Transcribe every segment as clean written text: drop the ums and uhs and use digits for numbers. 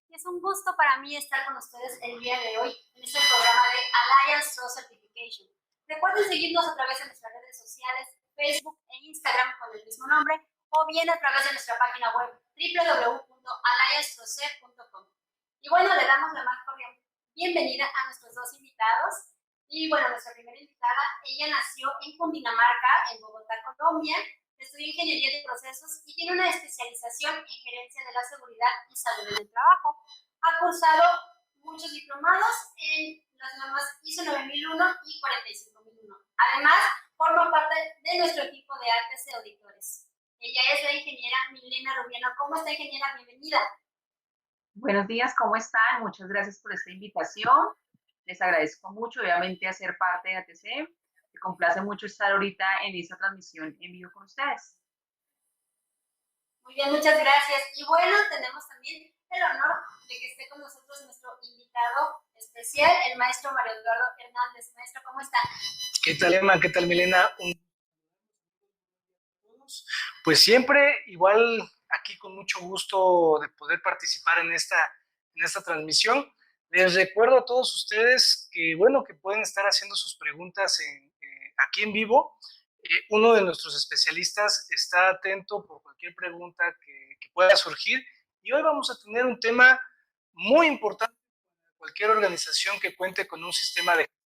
y es un gusto para mí estar con ustedes el día de hoy en este programa de Alliance Trust Certification. Recuerden seguirnos a través de nuestras redes sociales, Facebook e Instagram con el mismo nombre, o bien a través de nuestra página web www.alliancetrust.com. Y bueno, le damos la más cordial bienvenida a nuestros dos invitados. Y bueno, nuestra primera invitada, ella nació en Cundinamarca, en Bogotá, Colombia. Estudió Ingeniería de Procesos y tiene una especialización en Gerencia de la Seguridad y Salud en el Trabajo. Ha cursado muchos diplomados en las normas ISO 9001 y 45001. Además, forma parte de nuestro equipo de artes y auditores. Ella es la ingeniera Milena Rubiano. ¿Cómo está, ingeniera? Bienvenida. Buenos días, ¿cómo están? Muchas gracias por esta invitación. Les agradezco mucho, obviamente, hacer parte de ATC. Me complace mucho estar ahorita en esta transmisión en vivo con ustedes. Muy bien, muchas gracias. Y bueno, tenemos también el honor de que esté con nosotros nuestro invitado especial, el maestro Mario Eduardo Hernández. Maestro, ¿cómo está? ¿Qué tal, Emma? ¿Qué tal, Milena? Pues siempre igual aquí con mucho gusto de poder participar en esta transmisión. Les recuerdo a todos ustedes que, bueno, que pueden estar haciendo sus preguntas aquí en vivo. Uno de nuestros especialistas está atento por cualquier pregunta que pueda surgir, y hoy vamos a tener un tema muy importante para cualquier organización que cuente con un sistema de gestión,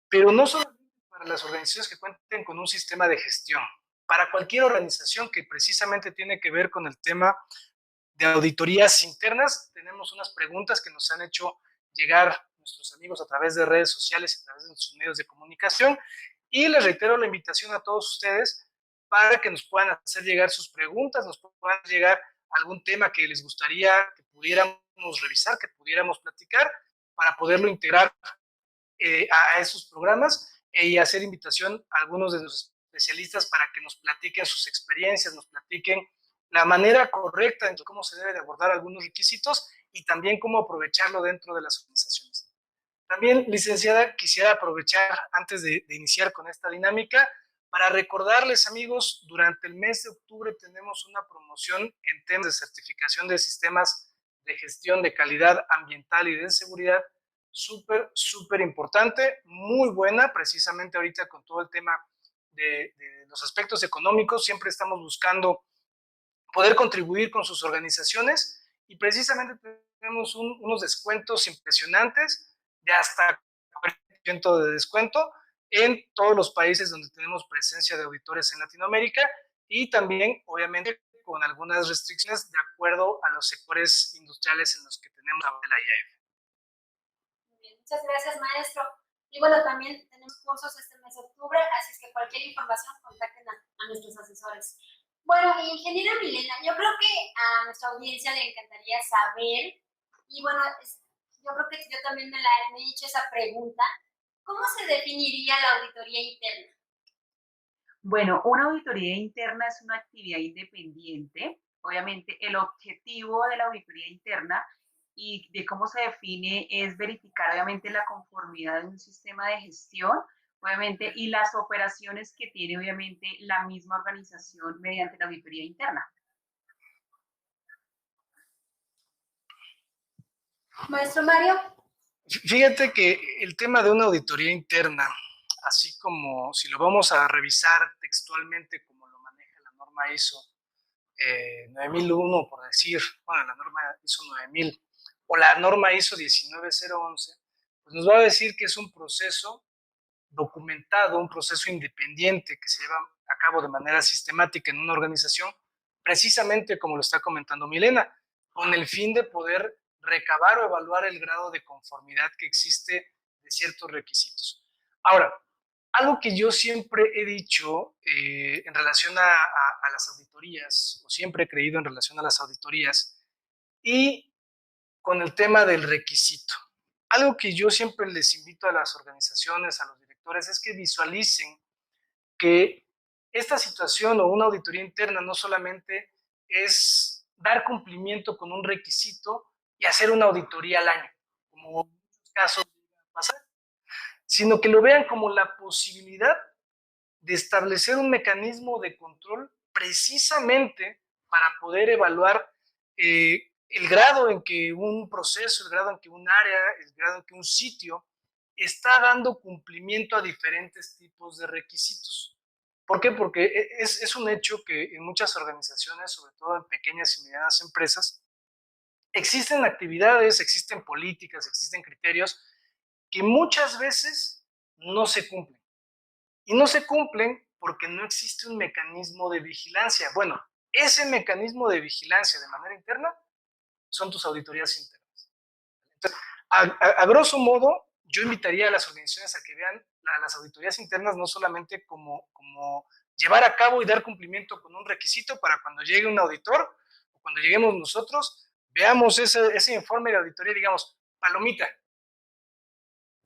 pero no solamente para las organizaciones que cuenten con un sistema de gestión, para cualquier organización que precisamente tiene que ver con el tema de auditorías internas. Tenemos unas preguntas que nos han hecho llegar nuestros amigos a través de redes sociales y a través de nuestros medios de comunicación, y les reitero la invitación a todos ustedes para que nos puedan hacer llegar sus preguntas, nos puedan llegar algún tema que les gustaría que pudiéramos revisar, que pudiéramos platicar, para poderlo integrar a esos programas y hacer invitación a algunos de los especialistas para que nos platiquen sus experiencias, nos platiquen la manera correcta en cómo se debe de abordar algunos requisitos y también cómo aprovecharlo dentro de las organizaciones. También, licenciada, quisiera aprovechar antes de iniciar con esta dinámica para recordarles, amigos, durante el mes de octubre tenemos una promoción en temas de certificación de sistemas de gestión de calidad ambiental y de seguridad súper importante, muy buena, precisamente ahorita con todo el tema de los aspectos económicos. Siempre estamos buscando poder contribuir con sus organizaciones, y precisamente tenemos unos descuentos impresionantes de hasta 40% de descuento en todos los países donde tenemos presencia de auditores en Latinoamérica, y también, obviamente, con algunas restricciones de acuerdo a los sectores industriales en los que tenemos la IAF. Muchas gracias, maestro. Y bueno, también tenemos cursos este mes de octubre, así es que cualquier información contacten a nuestros asesores. Bueno, ingeniera Milena, yo creo que a nuestra audiencia le encantaría saber, y bueno, yo creo que yo también me he hecho esa pregunta, ¿cómo se definiría la auditoría interna? Bueno, una auditoría interna es una actividad independiente. Obviamente, el objetivo de la auditoría interna y de cómo se define es verificar, obviamente, la conformidad de un sistema de gestión, obviamente, y las operaciones que tiene, obviamente, la misma organización mediante la auditoría interna. Maestro Mario. Fíjate que el tema de una auditoría interna, así como si lo vamos a revisar textualmente como lo maneja la norma ISO 9001, por decir, bueno, la norma ISO 9000 o la norma ISO 19011, pues nos va a decir que es un proceso documentado, un proceso independiente que se lleva a cabo de manera sistemática en una organización, precisamente como lo está comentando Milena, con el fin de poder recabar o evaluar el grado de conformidad que existe de ciertos requisitos. Ahora, algo que yo siempre he dicho en relación a las auditorías, o siempre he creído en relación a las auditorías, y con el tema del requisito. Algo que yo siempre les invito a las organizaciones, a los directores, es que visualicen que esta situación o una auditoría interna no solamente es dar cumplimiento con un requisito y hacer una auditoría al año, como en muchos casos pasa, sino que lo vean como la posibilidad de establecer un mecanismo de control precisamente para poder evaluar el grado en que un proceso, el grado en que un área, el grado en que un sitio está dando cumplimiento a diferentes tipos de requisitos. ¿Por qué? Porque es un hecho que en muchas organizaciones, sobre todo en pequeñas y medianas empresas, existen actividades, existen políticas, existen criterios que muchas veces no se cumplen. Y no se cumplen porque no existe un mecanismo de vigilancia. Bueno, ese mecanismo de vigilancia de manera interna son tus auditorías internas. Entonces, a grosso modo, yo invitaría a las organizaciones a que vean a las auditorías internas no solamente como llevar a cabo y dar cumplimiento con un requisito para cuando llegue un auditor o cuando lleguemos nosotros, veamos ese informe de auditoría y digamos, palomita,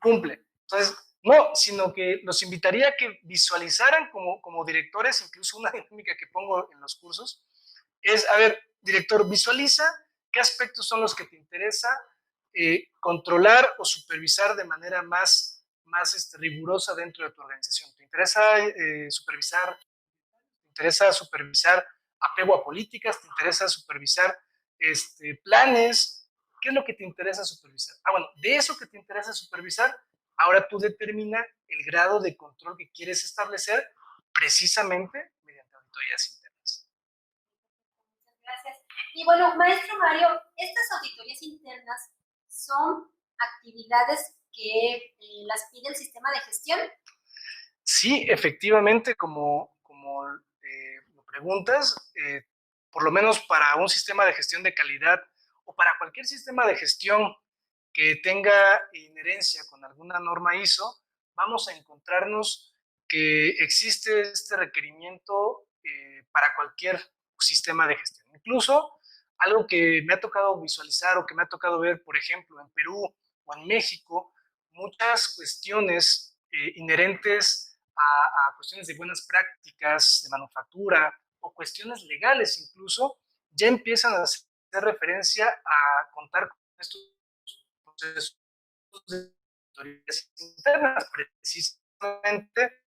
cumple. Entonces, no, sino que los invitaría a que visualizaran como directores, incluso una dinámica que pongo en los cursos, es, a ver, director, visualiza qué aspectos son los que te interesa controlar o supervisar de manera más rigurosa dentro de tu organización. ¿Te interesa supervisar apego a políticas? ¿Te interesa supervisar planes? ¿Qué es lo que te interesa supervisar? Bueno, de eso que te interesa supervisar, ahora tú determina el grado de control que quieres establecer precisamente mediante auditorías internas. Gracias. Y bueno, maestro Mario, estas auditorías internas son actividades que las pide el sistema de gestión. Sí, efectivamente, como lo preguntas, por lo menos para un sistema de gestión de calidad o para cualquier sistema de gestión que tenga inherencia con alguna norma ISO, vamos a encontrarnos que existe este requerimiento para cualquier sistema de gestión. Incluso algo que me ha tocado visualizar o que me ha tocado ver, por ejemplo, en Perú o en México, muchas cuestiones inherentes a cuestiones de buenas prácticas de manufactura o cuestiones legales incluso, ya empiezan a hacer referencia a contar con estos procesos de auditorías internas, precisamente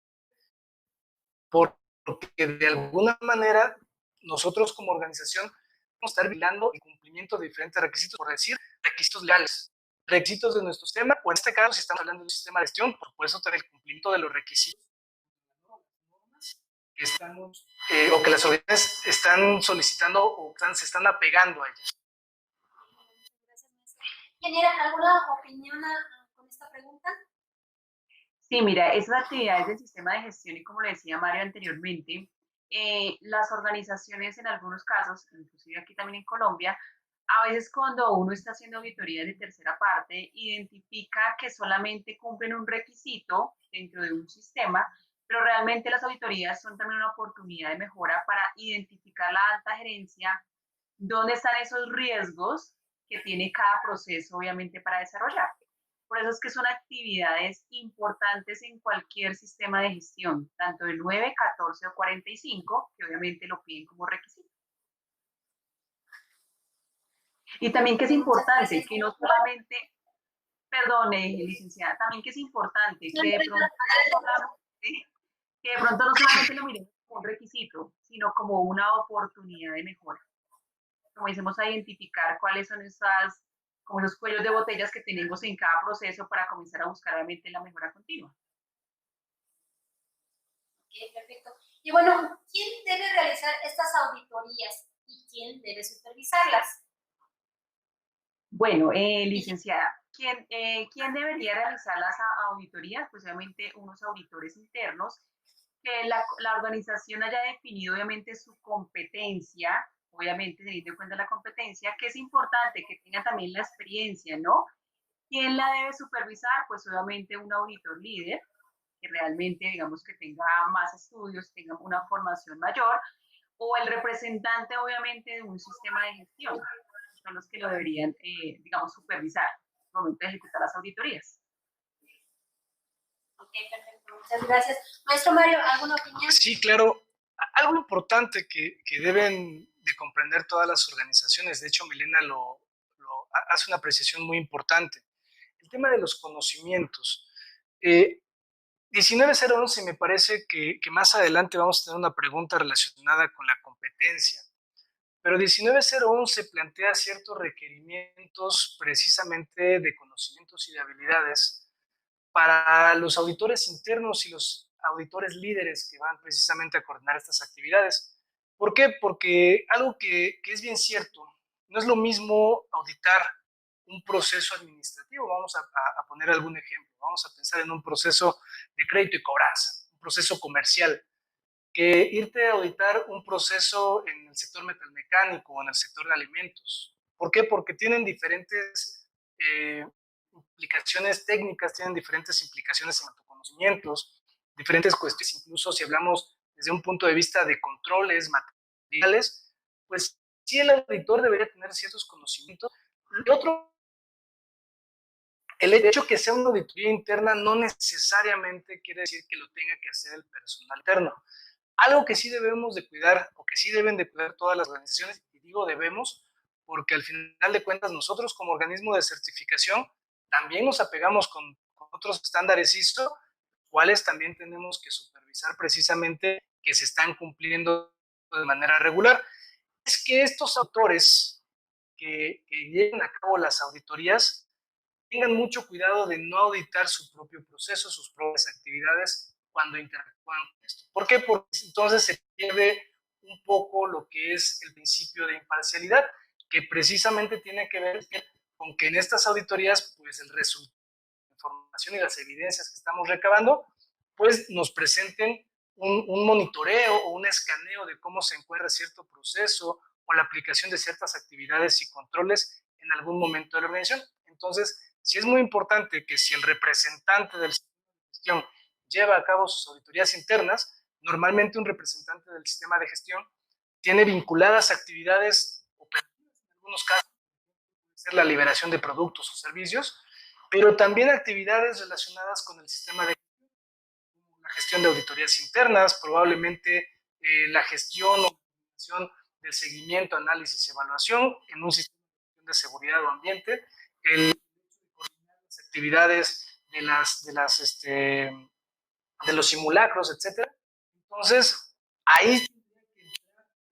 porque de alguna manera nosotros como organización vamos a estar vigilando el cumplimiento de diferentes requisitos, por decir, requisitos legales, requisitos de nuestro sistema, o en este caso, si estamos hablando de un sistema de gestión, por supuesto, tener el cumplimiento de los requisitos que estamos, o que las organizaciones están solicitando o se están apegando a ellas. Gracias, maestro. ¿Genera alguna opinión con esta pregunta? Sí, mira, esas actividades del sistema de gestión y como le decía Mario anteriormente, las organizaciones en algunos casos, inclusive aquí también en Colombia, a veces cuando uno está haciendo auditorías de tercera parte, identifica que solamente cumplen un requisito dentro de un sistema, pero realmente las auditorías son también una oportunidad de mejora para identificar la alta gerencia, dónde están esos riesgos que tiene cada proceso, obviamente, para desarrollar. Por eso es que son actividades importantes en cualquier sistema de gestión, tanto de 9, 14 o 45, que obviamente lo piden como requisito. Y también que es importante, que no solamente, perdone, licenciada, también que es importante que de pronto no solamente lo miremos como un requisito, sino como una oportunidad de mejora. Comencemos a identificar cuáles son esas, como esos cuellos de botellas que tenemos en cada proceso para comenzar a buscar realmente la mejora continua. Ok, perfecto. Y bueno, ¿quién debe realizar estas auditorías y quién debe supervisarlas? Bueno, licenciada, ¿quién debería realizar las auditorías? Pues obviamente unos auditores internos, que la organización haya definido obviamente su competencia, obviamente teniendo en cuenta la competencia, que es importante que tenga también la experiencia, ¿no? ¿Quién la debe supervisar? Pues obviamente un auditor líder, que realmente digamos que tenga más estudios, tenga una formación mayor, o el representante obviamente de un sistema de gestión, son los que lo deberían, digamos, supervisar al momento de ejecutar las auditorías. Ok, perfecto. Muchas gracias. Maestro Mario, ¿alguna opinión? Sí, claro. Algo importante que deben de comprender todas las organizaciones, de hecho Milena hace una apreciación muy importante, el tema de los conocimientos. 19011 me parece que más adelante vamos a tener una pregunta relacionada con la competencia, pero 19011 plantea ciertos requerimientos precisamente de conocimientos y de habilidades para los auditores internos y los auditores líderes que van precisamente a coordinar estas actividades. ¿Por qué? Porque algo que es bien cierto, no es lo mismo auditar un proceso administrativo. Vamos a poner algún ejemplo. Vamos a pensar en un proceso de crédito y cobranza, un proceso comercial, que irte a auditar un proceso en el sector metalmecánico o en el sector de alimentos. ¿Por qué? Porque tienen diferentes implicaciones técnicas, tienen diferentes implicaciones en autoconocimientos, diferentes cuestiones, incluso si hablamos desde un punto de vista de controles materiales, pues sí el auditor debería tener ciertos conocimientos. Y otro, el hecho que sea una auditoría interna no necesariamente quiere decir que lo tenga que hacer el personal interno. Algo que sí debemos de cuidar, o que sí deben de cuidar todas las organizaciones, y digo debemos, porque al final de cuentas nosotros como organismo de certificación también nos apegamos con otros estándares ISO, cuales también tenemos que supervisar precisamente que se están cumpliendo de manera regular. Es que estos autores que lleven a cabo las auditorías tengan mucho cuidado de no auditar su propio proceso, sus propias actividades cuando interactúan con esto. ¿Por qué? Porque entonces se pierde un poco lo que es el principio de imparcialidad, que precisamente tiene que ver con que en estas auditorías, pues el resultado de la información y las evidencias que estamos recabando, pues nos presenten un monitoreo o un escaneo de cómo se encuentra cierto proceso o la aplicación de ciertas actividades y controles en algún momento de la organización. Entonces, sí es muy importante que si el representante del sistema de gestión lleva a cabo sus auditorías internas, normalmente un representante del sistema de gestión tiene vinculadas actividades operativas, en algunos casos puede ser la liberación de productos o servicios, pero también actividades relacionadas con el sistema de la gestión de auditorías internas, probablemente la gestión o gestión del seguimiento, análisis y evaluación en un sistema de seguridad o ambiente, el coordinar las actividades de los simulacros, etcétera. Entonces, ahí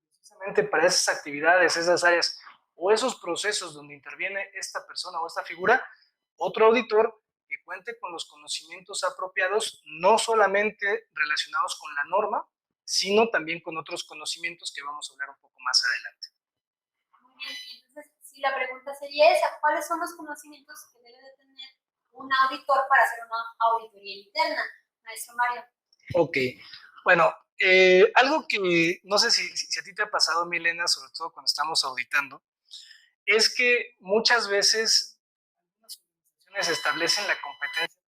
precisamente para esas actividades, esas áreas o esos procesos donde interviene esta persona o esta figura, otro auditor que cuente con los conocimientos apropiados, no solamente relacionados con la norma, sino también con otros conocimientos que vamos a hablar un poco más adelante. Muy bien, y entonces, si la pregunta sería esa, ¿cuáles son los conocimientos que debe de tener un auditor para hacer una auditoría interna, maestro Mario? Ok, bueno, algo que no sé si a ti te ha pasado, Milena, sobre todo cuando estamos auditando, es que muchas veces algunas organizaciones establecen la competencia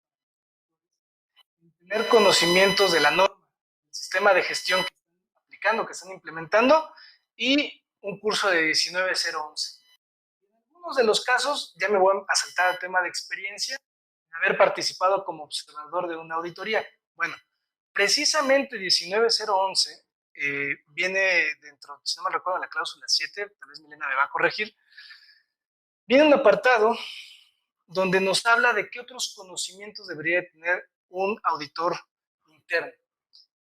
en tener conocimientos de la norma, el sistema de gestión que están aplicando, que están implementando, y un curso de 19011. En algunos de los casos, ya me voy a saltar al tema de experiencia, de haber participado como observador de una auditoría. Bueno, precisamente 19011 viene dentro, si no me recuerdo, la cláusula 7, tal vez Milena me va a corregir, viene un apartado donde nos habla de qué otros conocimientos debería tener un auditor interno.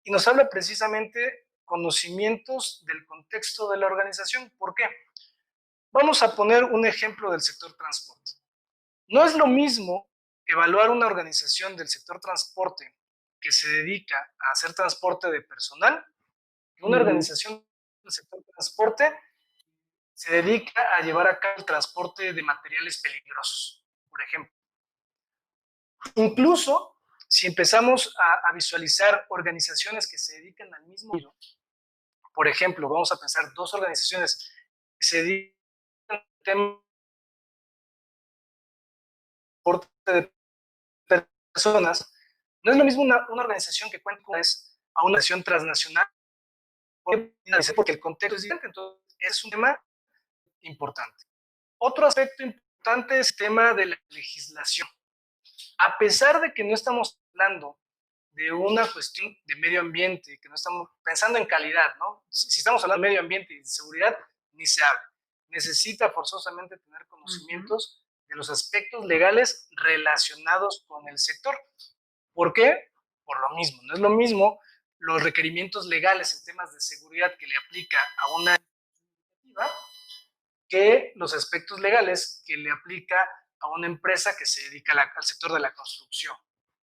Y nos habla precisamente conocimientos del contexto de la organización. ¿Por qué? Vamos a poner un ejemplo del sector transporte. No es lo mismo evaluar una organización del sector transporte que se dedica a hacer transporte de personal que una organización del sector transporte se dedica a llevar a cabo el transporte de materiales peligrosos, por ejemplo. Incluso si empezamos a visualizar organizaciones que se dedican al mismo giro, por ejemplo, vamos a pensar dos organizaciones que se dedican al tema de transporte de personas, no es lo mismo una organización que cuenta con a una organización transnacional, porque el contexto es diferente, entonces es un tema importante. Otro aspecto importante es el tema de la legislación. A pesar de que no estamos hablando de una cuestión de medio ambiente, que no estamos pensando en calidad, ¿no? Si estamos hablando de medio ambiente y de seguridad, ni se habla. Necesita forzosamente tener conocimientos de los aspectos legales relacionados con el sector. ¿Por qué? Por lo mismo. No es lo mismo los requerimientos legales en temas de seguridad que le aplica a una administrativa que los aspectos legales que le aplica a una empresa que se dedica al sector de la construcción.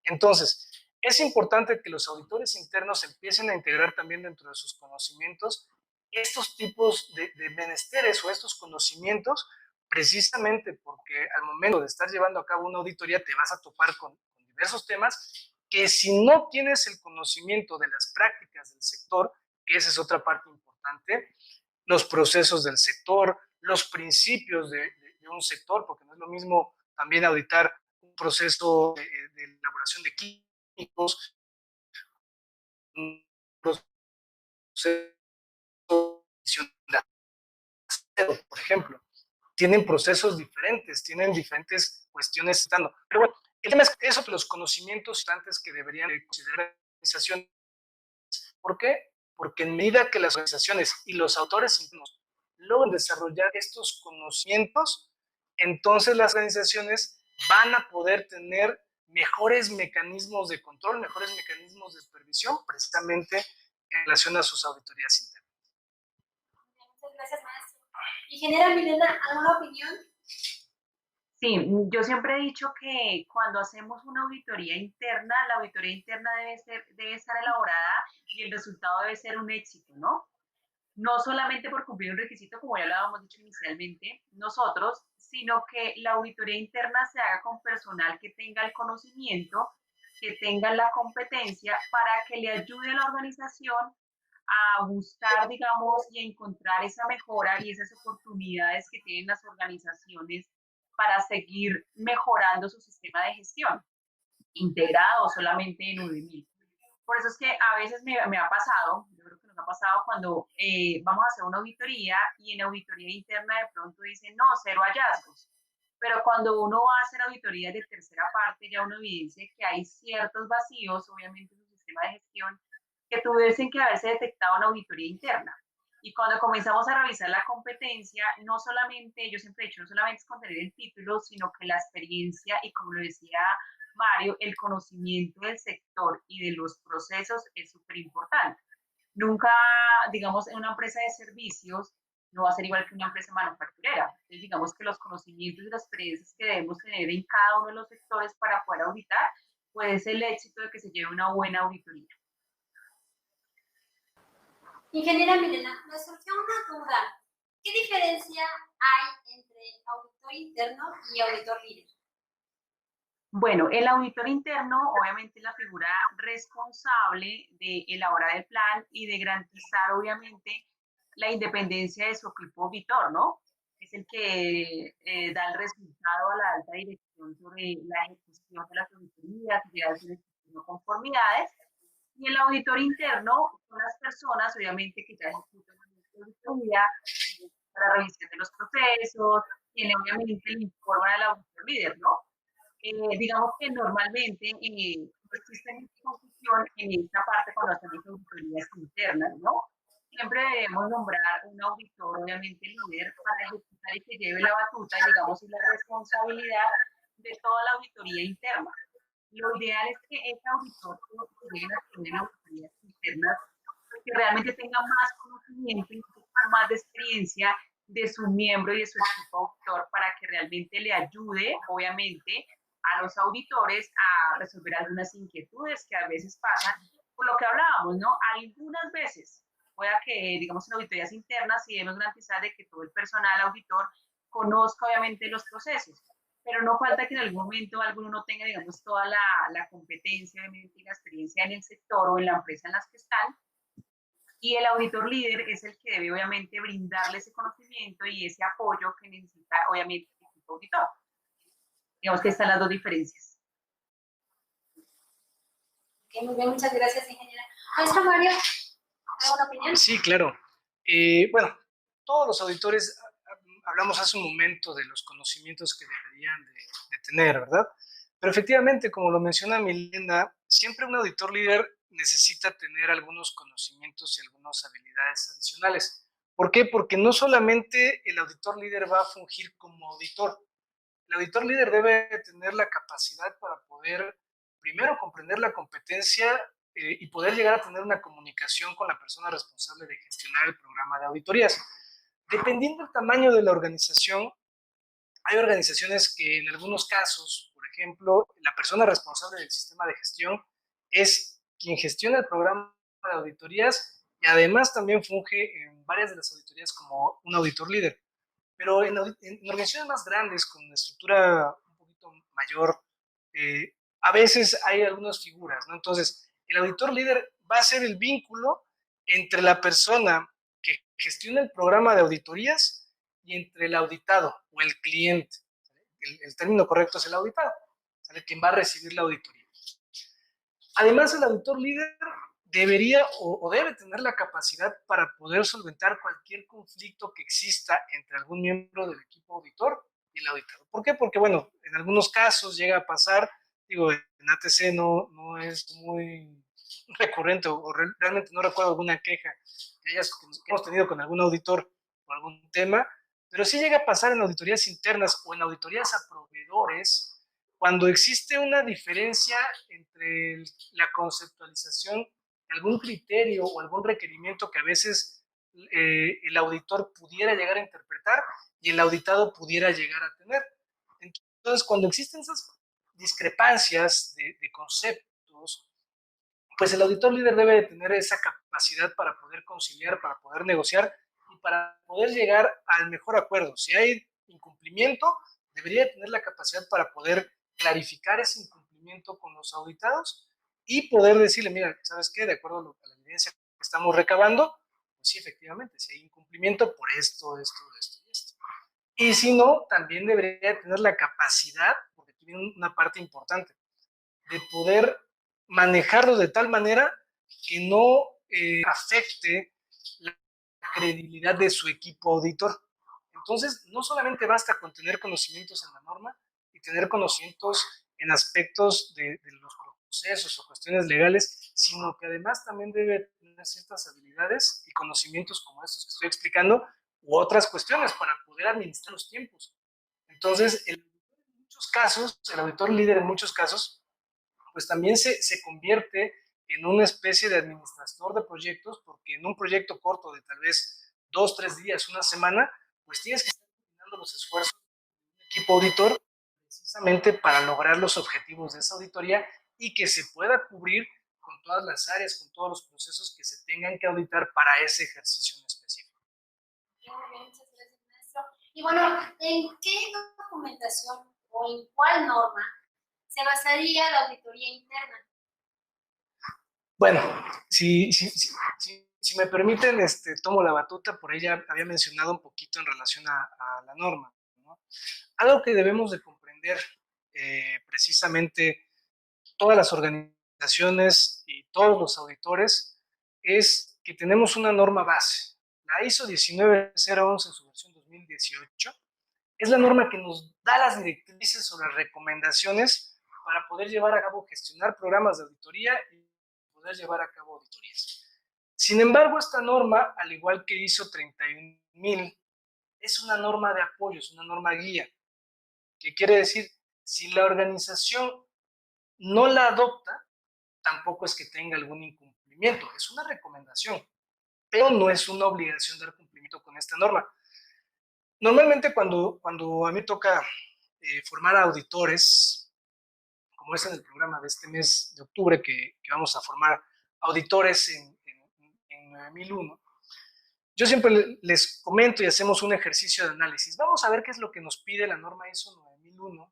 Entonces, es importante que los auditores internos empiecen a integrar también dentro de sus conocimientos estos tipos de menesteres o estos conocimientos, precisamente porque al momento de estar llevando a cabo una auditoría te vas a topar con diversos temas que si no tienes el conocimiento de las prácticas del sector, que esa es otra parte importante, los procesos del sector, los principios de un sector, porque no es lo mismo también auditar un proceso de elaboración de químicos, un proceso de acero, por ejemplo. Tienen procesos diferentes, tienen diferentes cuestiones. Pero bueno, el tema es eso, los conocimientos antes que deberían considerar organizaciones. ¿Por qué? Porque en medida que las organizaciones y los autores internos logran desarrollar estos conocimientos, entonces las organizaciones van a poder tener mejores mecanismos de control, mejores mecanismos de supervisión, precisamente en relación a sus auditorías internas. Muchas gracias, maestro. Ingeniera Milena, ¿alguna opinión? Sí, yo siempre he dicho que cuando hacemos una auditoría interna, la auditoría interna debe estar elaborada y el resultado debe ser un éxito, ¿no? No solamente por cumplir un requisito, como ya lo habíamos dicho inicialmente, nosotros, sino que la auditoría interna se haga con personal que tenga el conocimiento, que tenga la competencia para que le ayude a la organización a buscar, digamos, y a encontrar esa mejora y esas oportunidades que tienen las organizaciones para seguir mejorando su sistema de gestión, integrado solamente en UDEMIL. Por eso es que a veces me ha pasado, yo creo que nos ha pasado cuando vamos a hacer una auditoría y en auditoría interna de pronto dicen, no, cero hallazgos. Pero cuando uno va a hacer auditorías de tercera parte, ya uno evidencia que hay ciertos vacíos, obviamente, en su sistema de gestión, que tuviesen que haberse detectado en auditoría interna. Y cuando comenzamos a revisar la competencia, no solamente, yo siempre he dicho, no solamente es contener el título, sino que la experiencia y como lo decía Mario, el conocimiento del sector y de los procesos es súper importante. Nunca, digamos, en una empresa de servicios no va a ser igual que una empresa manufacturera. Entonces, digamos que los conocimientos y las experiencias que debemos tener en cada uno de los sectores para poder auditar, puede ser el éxito de que se lleve una buena auditoría. Ingeniera Milena, me surgió una duda. ¿Qué diferencia hay entre auditor interno y auditor líder? Bueno, el auditor interno, obviamente, es la figura responsable de elaborar el plan y de garantizar, obviamente, la independencia de su equipo auditor, ¿no? Es el que da el resultado a la alta dirección sobre la ejecución de las auditorías, de las no conformidades. Y el auditor interno son las personas, obviamente, que ya ejecutan la auditoría para la revisión de los procesos, tiene obviamente el informe del auditor líder, ¿no? Digamos que normalmente existe mucha confusión en esta parte cuando hacemos auditorías internas, ¿no? Siempre debemos nombrar un auditor, obviamente líder, para ejecutar y que lleve la batuta y, digamos, la responsabilidad de toda la auditoría interna. Lo ideal es que ese auditor que lleguen a tener auditorías internas, que realmente tenga más conocimiento y un poco más de experiencia de su miembro y de su equipo auditor para que realmente le ayude, obviamente, a los auditores a resolver algunas inquietudes que a veces pasan, por lo que hablábamos, ¿no? Algunas veces, pueda que, digamos, en auditorías internas, sí debemos garantizar de que todo el personal auditor conozca, obviamente, los procesos, pero no falta que en algún momento alguno no tenga, digamos, toda la competencia, obviamente, y la experiencia en el sector o en la empresa en las que están, y el auditor líder es el que debe, obviamente, brindarle ese conocimiento y ese apoyo que necesita, obviamente, el equipo auditor. Digamos que están las dos diferencias. Okay, muy bien, muchas gracias, ingeniera. Maestro Mario, ¿alguna opinión? Sí, claro. Bueno, todos los auditores, hablamos hace un momento de los conocimientos que deberían de tener, ¿verdad? Pero efectivamente, como lo menciona Milena, siempre un auditor líder necesita tener algunos conocimientos y algunas habilidades adicionales. ¿Por qué? Porque no solamente el auditor líder va a fungir como auditor. El auditor líder debe tener la capacidad para poder, primero, comprender la competencia y poder llegar a tener una comunicación con la persona responsable de gestionar el programa de auditorías. Dependiendo del tamaño de la organización, hay organizaciones que en algunos casos, por ejemplo, la persona responsable del sistema de gestión es quien gestiona el programa de auditorías y además también funge en varias de las auditorías como un auditor líder. Pero en organizaciones más grandes, con una estructura un poquito mayor, a veces hay algunas figuras, ¿no? Entonces, el auditor líder va a ser el vínculo entre la persona que gestiona el programa de auditorías y entre el auditado o el cliente. El término correcto es el auditado, ¿sale? Quien va a recibir la auditoría. Además, el auditor líder debería o debe tener la capacidad para poder solventar cualquier conflicto que exista entre algún miembro del equipo auditor y el auditado. ¿Por qué? Porque, bueno, en algunos casos llega a pasar, digo, en ATC no es muy recurrente o realmente no recuerdo alguna queja que hemos tenido con algún auditor o algún tema, pero sí llega a pasar en auditorías internas o en auditorías a proveedores cuando existe una diferencia entre la conceptualización de algún criterio o algún requerimiento que a veces el auditor pudiera llegar a interpretar y el auditado pudiera llegar a tener. Entonces, cuando existen esas discrepancias de conceptos, pues el auditor líder debe de tener esa capacidad para poder conciliar, para poder negociar y para poder llegar al mejor acuerdo. Si hay incumplimiento, debería tener la capacidad para poder clarificar ese incumplimiento con los auditados y poder decirle, mira, ¿sabes qué? De acuerdo a la evidencia que estamos recabando, pues sí, efectivamente, si hay incumplimiento por esto y esto. Y si no, también debería tener la capacidad, porque tiene una parte importante, de poder manejarlo de tal manera que no afecte la credibilidad de su equipo auditor. Entonces, no solamente basta con tener conocimientos en la norma y tener conocimientos en aspectos de los procesos o cuestiones legales, sino que además también debe tener ciertas habilidades y conocimientos como estos que estoy explicando u otras cuestiones para poder administrar los tiempos. Entonces, el auditor líder en muchos casos pues también se convierte en una especie de administrador de proyectos, porque en un proyecto corto de tal vez 2, 3 días, una semana, pues tienes que estar coordinando los esfuerzos del equipo auditor precisamente para lograr los objetivos de esa auditoría y que se pueda cubrir con todas las áreas, con todos los procesos que se tengan que auditar para ese ejercicio en específico. Muy bien, muchas gracias, maestro. Y bueno, ¿en qué documentación o en cuál norma se basaría la auditoría interna? Bueno, si me permiten, tomo la batuta, por ella había mencionado un poquito en relación a la norma, ¿no? Algo que debemos de comprender precisamente todas las organizaciones y todos los auditores es que tenemos una norma base. La ISO 19011 en su versión 2018 es la norma que nos da las directrices o las recomendaciones para poder llevar a cabo, gestionar programas de auditoría y poder llevar a cabo auditorías. Sin embargo, esta norma, al igual que ISO 31000, es una norma de apoyo, es una norma guía. ¿Qué quiere decir? Si la organización no la adopta, tampoco es que tenga algún incumplimiento, es una recomendación, pero no es una obligación dar cumplimiento con esta norma. Normalmente cuando a mí toca formar auditores, como es en el programa de este mes de octubre, que vamos a formar auditores en 9001, yo siempre les comento y hacemos un ejercicio de análisis. Vamos a ver qué es lo que nos pide la norma ISO 9001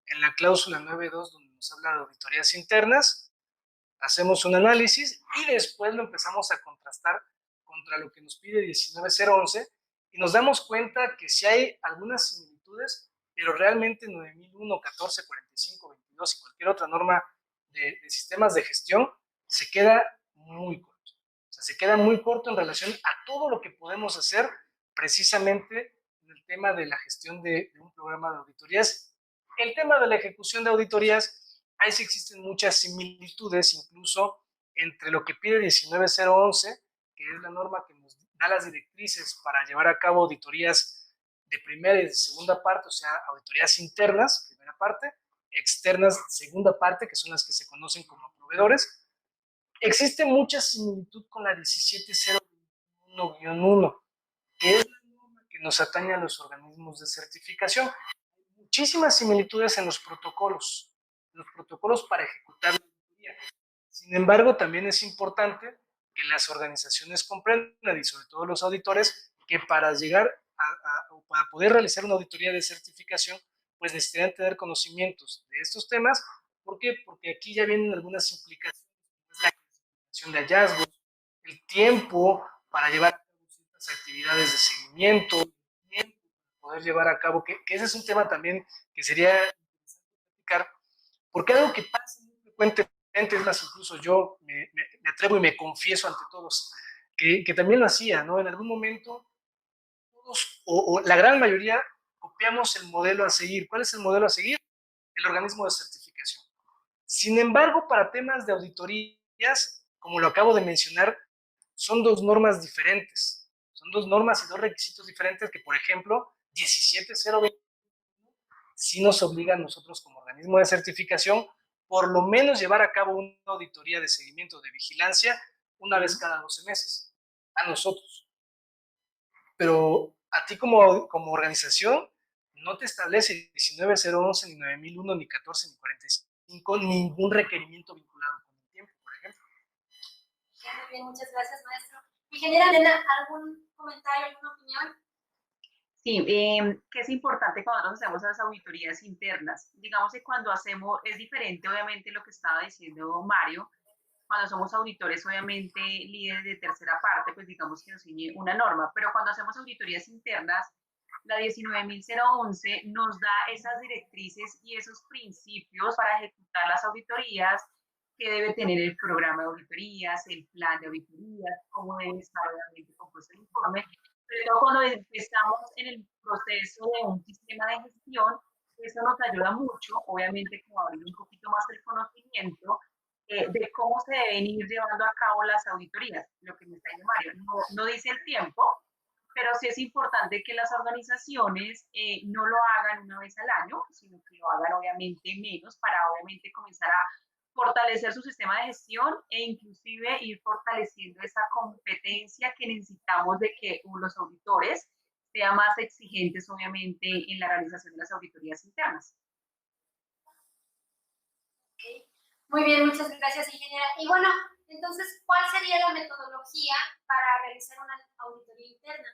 en la cláusula 9.2, donde nos habla de auditorías internas. Hacemos un análisis y después lo empezamos a contrastar contra lo que nos pide 19011 y nos damos cuenta que sí hay algunas similitudes, pero realmente 9001, 14, 45, 22 y cualquier otra norma de sistemas de gestión se queda muy corto. O sea, se queda muy corto en relación a todo lo que podemos hacer precisamente en el tema de la gestión de un programa de auditorías. El tema de la ejecución de auditorías, ahí sí existen muchas similitudes, incluso entre lo que pide 19011, que es la norma que nos da las directrices para llevar a cabo auditorías de primera y de segunda parte, o sea, auditorías internas, primera parte, externas, segunda parte, que son las que se conocen como proveedores. Existe mucha similitud con la 17021-1, que es la norma nos atañe a los organismos de certificación. Hay muchísimas similitudes en los protocolos para ejecutar la auditoría. Sin embargo, también es importante que las organizaciones comprendan, y sobre todo los auditores, que para llegar o para poder realizar una auditoría de certificación, pues necesitan tener conocimientos de estos temas. ¿Por qué? Porque aquí ya vienen algunas implicaciones, como es la clasificación de hallazgos, el tiempo para llevar a cabo ciertas actividades de seguimiento, el tiempo para poder llevar a cabo, que ese es un tema también que sería interesante platicar, porque algo que pasa muy frecuentemente, es más, incluso yo me atrevo y me confieso ante todos, que también lo hacía, ¿no? En algún momento, todos, o la gran mayoría, copiamos el modelo a seguir. ¿Cuál es el modelo a seguir? El organismo de certificación. Sin embargo, para temas de auditorías, como lo acabo de mencionar, son dos normas diferentes. Son dos normas y dos requisitos diferentes que, por ejemplo, 17020 sí nos obliga a nosotros como organismo de certificación por lo menos llevar a cabo una auditoría de seguimiento de vigilancia una vez cada 12 meses, a nosotros. Pero a ti como organización no te establece 19011, ni 9001, ni 14, ni 45, ningún requerimiento vinculado con el tiempo, por ejemplo. Muy bien, muchas gracias, maestro. Ingeniera Elena, ¿algún comentario, alguna opinión? Sí, que es importante cuando nosotros hacemos las auditorías internas. Digamos que cuando hacemos, es diferente obviamente lo que estaba diciendo Mario, cuando somos auditores obviamente líderes de tercera parte, pues digamos que nos ciñe una norma, pero cuando hacemos auditorías internas, la 19.011 nos da esas directrices y esos principios para ejecutar las auditorías que debe tener el programa de auditorías, el plan de auditorías, cómo debe estar obviamente compuesto el informe, pero cuando empezamos en el proceso de un sistema de gestión, eso nos ayuda mucho, obviamente, como abrir un poquito más el conocimiento de cómo se deben ir llevando a cabo las auditorías, lo que me está diciendo Mario. No dice el tiempo, pero sí es importante que las organizaciones no lo hagan una vez al año, sino que lo hagan obviamente menos para obviamente comenzar a fortalecer su sistema de gestión e inclusive ir fortaleciendo esa competencia que necesitamos de que los auditores sean más exigentes obviamente en la realización de las auditorías internas. Okay. Muy bien, muchas gracias, ingeniera. Y bueno, entonces, ¿cuál sería la metodología para realizar una auditoría interna?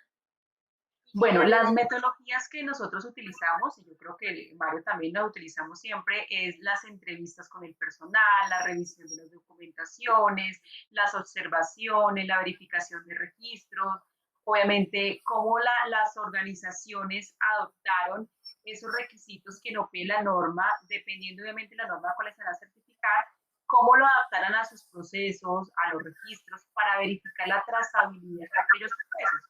Bueno, las metodologías que nosotros utilizamos, y yo creo que Mario también las utilizamos siempre, es las entrevistas con el personal, la revisión de las documentaciones, las observaciones, la verificación de registros, obviamente cómo las organizaciones adoptaron esos requisitos que no pide la norma, dependiendo obviamente de la norma a cuál se van a certificar, cómo lo adaptaran a sus procesos, a los registros, para verificar la trazabilidad de aquellos procesos.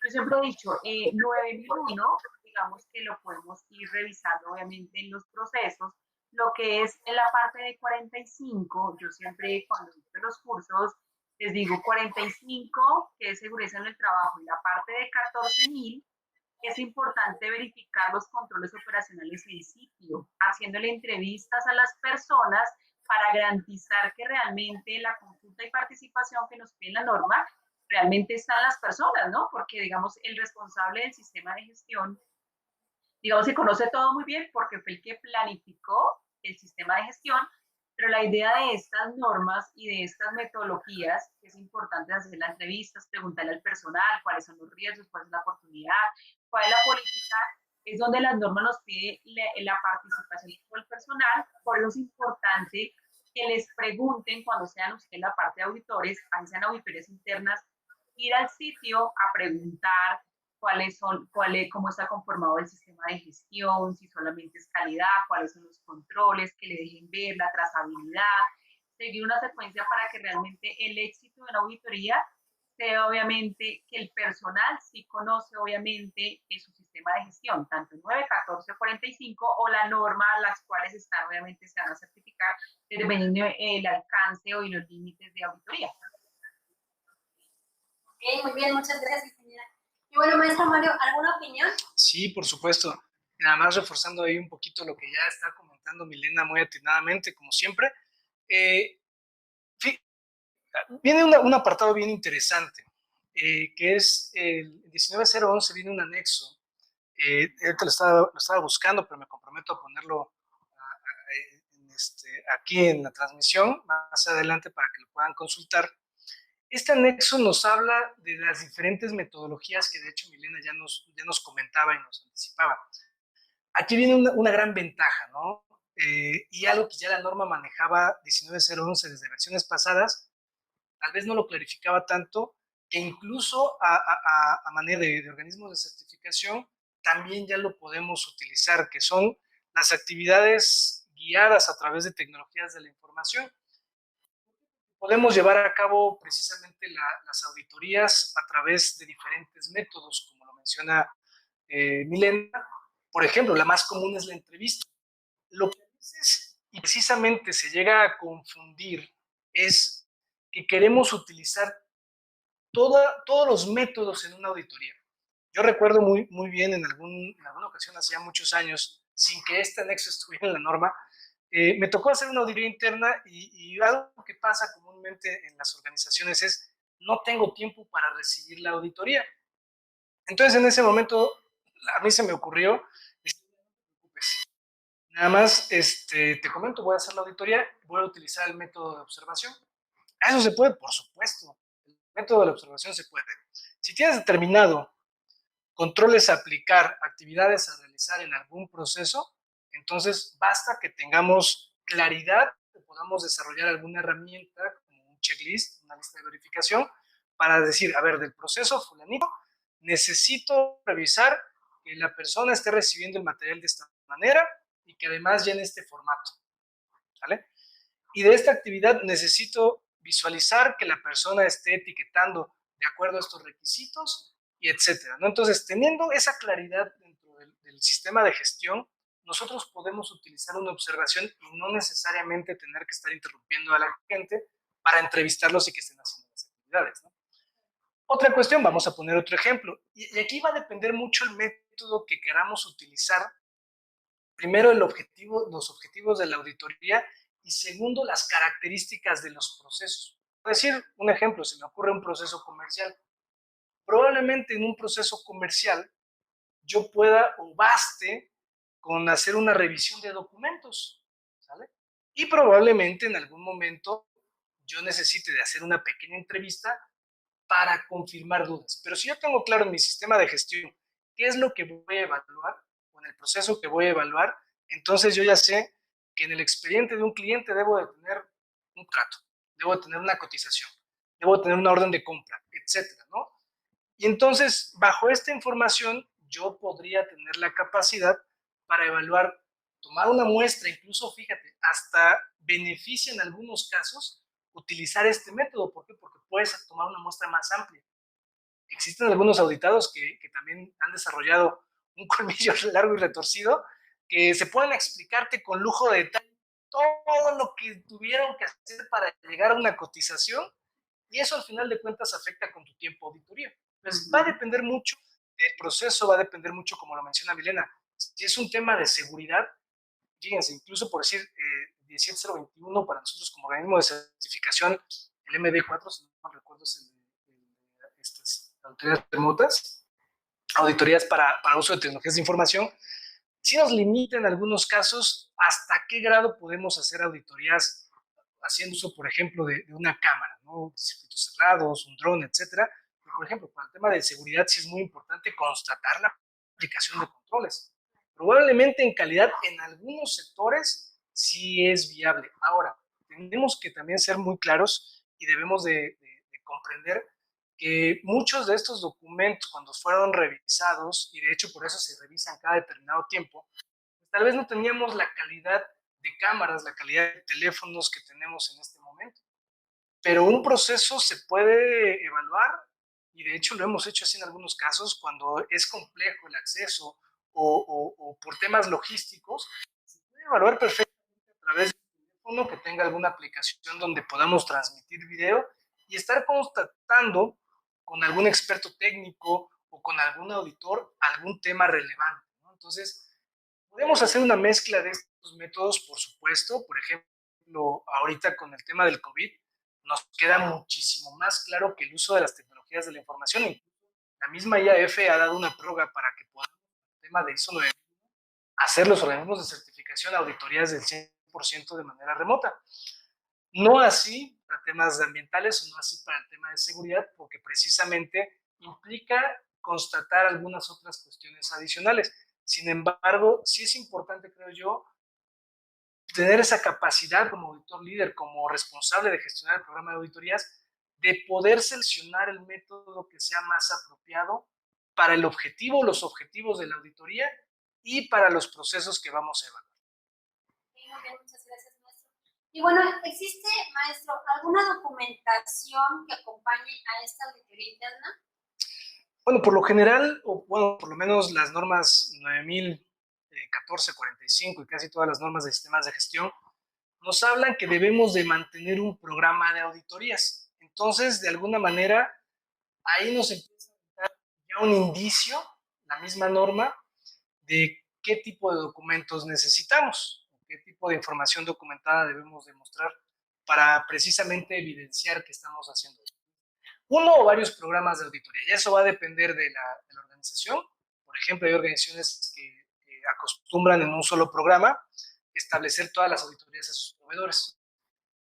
Yo siempre he dicho, 9001, digamos que lo podemos ir revisando obviamente en los procesos. Lo que es en la parte de 45, yo siempre cuando hice los cursos les digo 45, que es seguridad en el trabajo, y la parte de 14.000, es importante verificar los controles operacionales en sitio, haciéndole entrevistas a las personas para garantizar que realmente la consulta y participación que nos pide la norma realmente están las personas, ¿no? Porque, digamos, el responsable del sistema de gestión, digamos, se conoce todo muy bien porque fue el que planificó el sistema de gestión, pero la idea de estas normas y de estas metodologías, que es importante hacer las entrevistas, preguntarle al personal cuáles son los riesgos, cuál es la oportunidad, cuál es la política, es donde las normas nos pide la participación del personal. Por eso es importante que les pregunten cuando sean ustedes la parte de auditores, ahí sean auditorías internas, ir al sitio a preguntar cómo está conformado el sistema de gestión, si solamente es calidad, cuáles son los controles, que le dejen ver, la trazabilidad, seguir una secuencia para que realmente el éxito de la auditoría sea obviamente que el personal sí conoce obviamente su sistema de gestión, tanto el 9, 14, 45 o la norma a las cuales están obviamente se van a certificar dependiendo del alcance y los límites de auditoría. Ok, muy bien, muchas gracias, ingeniera. Y bueno, maestro Mario, ¿alguna opinión? Sí, por supuesto. Nada más reforzando ahí un poquito lo que ya está comentando Milena muy atinadamente, como siempre. Viene un apartado bien interesante. que es el 19011, viene un anexo. Ahorita lo estaba buscando, pero me comprometo a ponerlo aquí en la transmisión más adelante para que lo puedan consultar. Este anexo nos habla de las diferentes metodologías que de hecho Milena ya nos comentaba y nos anticipaba. Aquí viene una gran ventaja, ¿no? Y algo que ya la norma manejaba 19011 desde versiones pasadas, tal vez no lo clarificaba tanto, que incluso a manera de organismos de certificación también ya lo podemos utilizar, que son las actividades guiadas a través de tecnologías de la información. Podemos llevar a cabo precisamente las auditorías a través de diferentes métodos, como lo menciona Milena. Por ejemplo, la más común es la entrevista. Lo que a veces y precisamente se llega a confundir es que queremos utilizar todos los métodos en una auditoría. Yo recuerdo muy bien en alguna ocasión, hace muchos años, sin que este anexo estuviera en la norma, me tocó hacer una auditoría interna y algo que pasa comúnmente en las organizaciones es no tengo tiempo para recibir la auditoría. Entonces en ese momento a mí se me ocurrió, no te preocupes, nada más te comento, voy a hacer la auditoría, voy a utilizar el método de observación. Eso se puede, por supuesto. El método de la observación se puede. Si tienes determinado controles a aplicar, actividades a realizar en algún proceso, entonces basta que tengamos claridad, que podamos desarrollar alguna herramienta, como un checklist, una lista de verificación, para decir, a ver, del proceso fulanito, necesito revisar que la persona esté recibiendo el material de esta manera y que además llene este formato, ¿vale? Y de esta actividad necesito visualizar que la persona esté etiquetando de acuerdo a estos requisitos y etcétera, ¿no? Entonces, teniendo esa claridad dentro del sistema de gestión, nosotros podemos utilizar una observación y no necesariamente tener que estar interrumpiendo a la gente para entrevistarlos y que estén haciendo las actividades, ¿no? Otra cuestión, vamos a poner otro ejemplo, y aquí va a depender mucho el método que queramos utilizar. Primero, los objetivos de la auditoría y segundo, las características de los procesos. Por decir un ejemplo, se me ocurre un proceso comercial. Probablemente en un proceso comercial yo pueda o baste con hacer una revisión de documentos, ¿sale? Y probablemente en algún momento yo necesite de hacer una pequeña entrevista para confirmar dudas. Pero si yo tengo claro en mi sistema de gestión qué es lo que voy a evaluar o en el proceso que voy a evaluar, entonces yo ya sé que en el expediente de un cliente debo de tener un trato, debo de tener una cotización, debo de tener una orden de compra, etcétera, ¿no? Y entonces, bajo esta información, yo podría tener la capacidad para evaluar, tomar una muestra, incluso, fíjate, hasta beneficia en algunos casos utilizar este método. ¿Por qué? Porque puedes tomar una muestra más amplia. Existen algunos auditados que también han desarrollado un colmillo largo y retorcido que se pueden explicarte con lujo de detalle todo lo que tuvieron que hacer para llegar a una cotización y eso al final de cuentas afecta con tu tiempo de auditoría. Entonces va a depender mucho del proceso, va a depender mucho, como lo menciona Milena, si es un tema de seguridad, fíjense, incluso por decir 17021 para nosotros como organismo de certificación, el MD4, si no me recuerdo, es el de estas auditorías remotas, auditorías para uso de tecnologías de información, sí nos limita en algunos casos hasta qué grado podemos hacer auditorías haciendo uso, por ejemplo, de una cámara, ¿no? De circuitos cerrados, un dron, etcétera. Pero, por ejemplo, para el tema de seguridad sí es muy importante constatar la aplicación de controles. Probablemente en calidad en algunos sectores sí es viable. Ahora, tenemos que también ser muy claros y debemos de comprender que muchos de estos documentos, cuando fueron revisados, y de hecho por eso se revisan cada determinado tiempo, pues tal vez no teníamos la calidad de cámaras, la calidad de teléfonos que tenemos en este momento. Pero un proceso se puede evaluar, y de hecho lo hemos hecho así en algunos casos, cuando es complejo el acceso o por temas logísticos, se puede evaluar perfectamente a través de un teléfono que tenga alguna aplicación donde podamos transmitir video y estar constatando con algún experto técnico o con algún auditor algún tema relevante, ¿no? Entonces, podemos hacer una mezcla de estos métodos, por supuesto. Por ejemplo, ahorita con el tema del COVID, nos queda muchísimo más claro que el uso de las tecnologías de la información. La misma IAF ha dado una prórroga para que podamos, el tema de ISO 9000, hacer los organismos de certificación auditorías del 100% de manera remota. No así para temas ambientales o no así para el tema de seguridad, porque precisamente implica constatar algunas otras cuestiones adicionales. Sin embargo, sí es importante, creo yo, tener esa capacidad como auditor líder, como responsable de gestionar el programa de auditorías, de poder seleccionar el método que sea más apropiado para el objetivo, los objetivos de la auditoría y para los procesos que vamos a evaluar. Muy bien, muchas gracias, maestro. Y bueno, ¿existe, maestro, alguna documentación que acompañe a esta auditoría interna? Bueno, por lo general, o bueno, por lo menos las normas 9014, 45 y casi todas las normas de sistemas de gestión nos hablan que debemos de mantener un programa de auditorías. Entonces, de alguna manera, ahí nos empieza a dar ya un indicio, la misma norma, de qué tipo de documentos necesitamos, qué tipo de información documentada debemos demostrar para precisamente evidenciar que estamos haciendo esto. Uno o varios programas de auditoría, y eso va a depender de la organización. Por ejemplo, hay organizaciones que acostumbran en un solo programa establecer todas las auditorías a sus proveedores.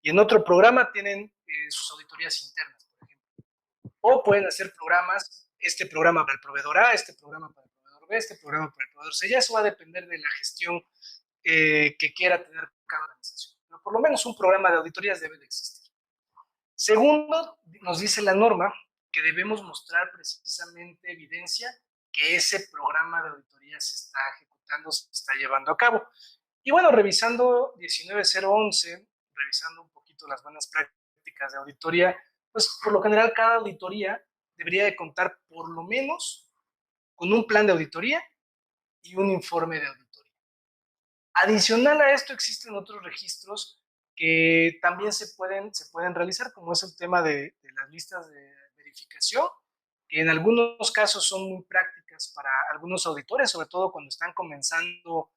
Y en otro programa tienen sus auditorías internas, por ejemplo. O pueden hacer programas, este programa para el proveedor A, este programa para el proveedor B, este programa para el proveedor C. Ya eso va a depender de la gestión que quiera tener cada organización. Pero por lo menos un programa de auditorías debe de existir. Segundo, nos dice la norma que debemos mostrar precisamente evidencia que ese programa de auditoría se está ejecutando, se está llevando a cabo. Y bueno, revisando 19011, revisando un poquito las buenas prácticas de auditoría, pues por lo general cada auditoría debería de contar por lo menos con un plan de auditoría y un informe de auditoría. Adicional a esto existen otros registros que también se pueden realizar, como es el tema de las listas de verificación, que en algunos casos son muy prácticas para algunos auditores, sobre todo cuando están comenzando